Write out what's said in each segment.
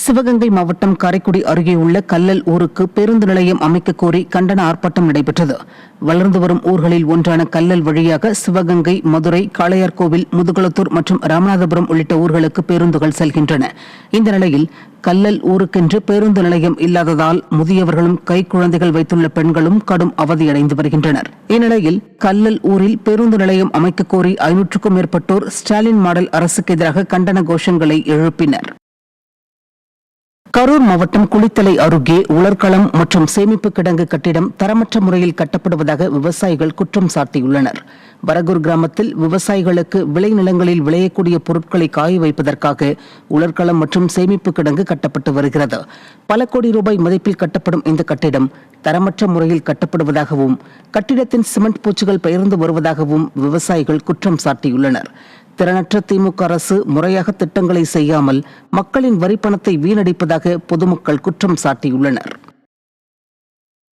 சிவகங்கை மாவட்டம் காரைக்குடி அருகே உள்ள கல்லல் ஊருக்கு பேருந்து நிலையம் அமைக்க கோரி கண்டன ஆர்ப்பாட்டம் நடைபெற்றது. வளர்ந்து வரும் ஊர்களில் ஒன்றான கல்லல் வழியாக சிவகங்கை, மதுரை, காளையார்கோவில், முதுகுளத்தூர் மற்றும் ராமநாதபுரம் உள்ளிட்ட ஊர்களுக்கு பேருந்துகள் செல்கின்றன. இந்த நிலையில் கல்லல் ஊருக்கென்று பேருந்து நிலையம் இல்லாததால் முதியவர்களும் கைக்குழந்தைகள் வைத்துள்ள பெண்களும் கடும் அவதியடைந்து வருகின்றனர். இந்நிலையில் கல்லல் ஊரில் பேருந்து நிலையம் அமைக்க கோரி 500க்கும் மேற்பட்டோர் ஸ்டாலின் மாடல் அரசுக்கு எதிராக கண்டன கோஷங்களை எழுப்பினர். கரூர் மாவட்டம் குளித்தலை அருகே உலர்களம் மற்றும் சேமிப்பு கிடங்கு கட்டிடம் தரமற்ற முறையில் கட்டப்படுவதாக விவசாயிகள் குற்றம் சாட்டியுள்ளனர். வரகூர் கிராமத்தில் விவசாயிகளுக்கு விளைநிலங்களில் விளையக்கூடிய பொருட்களை காய வைப்பதற்காக உலர்களம் மற்றும் சேமிப்பு கிடங்கு கட்டப்பட்டு வருகிறது. பல கோடி ரூபாய் மதிப்பில் கட்டப்படும் இந்த கட்டிடம் தரமற்ற முறையில் கட்டப்படுவதாகவும் கட்டிடத்தின் சிமெண்ட் பூச்சுகள் பெயர்ந்து வருவதாகவும் விவசாயிகள் குற்றம் சாட்டியுள்ளனர். திறனற்ற திமுக அரசு முறையாக திட்டங்களை செய்யாமல் மக்களின் வரிப்பணத்தை வீணடிப்பதாக பொதுமக்கள் குற்றம் சாட்டியுள்ளனர்.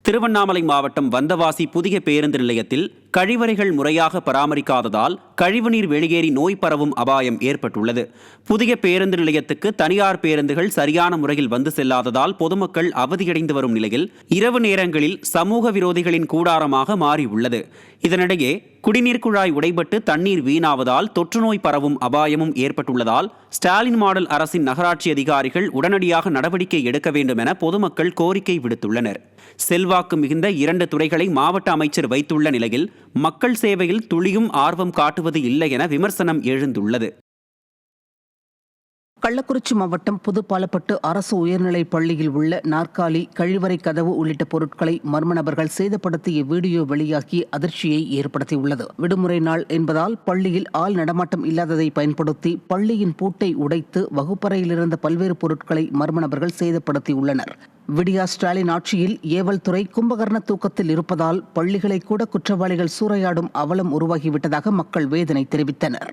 திருவண்ணாமலை மாவட்டம் வந்தவாசி புதிய பேருந்து நிலையத்தில் கழிவறைகள் முறையாக பராமரிக்காததால் கழிவுநீர் வெளியேறி நோய் பரவும் அபாயம் ஏற்பட்டுள்ளது. புதிய பேருந்து நிலையத்துக்கு தனியார் பேருந்துகள் சரியான முறையில் வந்து செல்லாததால் பொதுமக்கள் அவதியடைந்து வரும் நிலையில் இரவு நேரங்களில் சமூக விரோதிகளின் கூடாரமாக மாறியுள்ளது. இதனிடையே குடிநீர் குழாய் உடைபட்டு தண்ணீர் வீணாவதால் தொற்றுநோய் பரவும் அபாயமும் ஏற்பட்டுள்ளதால் ஸ்டாலின் மாடல் அரசின் நகராட்சி அதிகாரிகள் உடனடியாக நடவடிக்கை எடுக்க வேண்டும் என பொதுமக்கள் கோரிக்கை விடுத்துள்ளனர். செல்வாக்கு மிகுந்த 2 துறைகளை மாவட்ட அமைச்சர் வைத்துள்ள நிலையில் மக்கள் சேவையில் துளியும் ஆர்வம் காட்டுவது இல்லை என விமர்சனம் எழுந்துள்ளது. கள்ளக்குறிச்சி மாவட்டம் புதுப்பாலப்பட்டு அரசு உயர்நிலைப் பள்ளியில் உள்ள நாற்காலி, கழிவறை கதவு உள்ளிட்ட பொருட்களை மர்ம நபர்கள் சேதப்படுத்திய வீடியோ வெளியாகி அதிர்ச்சியை ஏற்படுத்தியுள்ளது. விடுமுறை நாள் என்பதால் பள்ளியில் ஆள் நடமாட்டம் இல்லாததை பயன்படுத்தி பள்ளியின் பூட்டை உடைத்து வகுப்பறையில் இருந்த பல்வேறு பொருட்களை மர்ம நபர்கள் சேதப்படுத்தியுள்ளனர். விடியா ஸ்டாலின் ஆட்சியில் ஏவல் துறை கும்பகர்ண தூக்கத்தில் இருப்பதால் பள்ளிகளை கூட குற்றவாளிகள் சூறையாடும் அவலம் உருவாகிவிட்டதாக மக்கள் வேதனை தெரிவித்தனர்.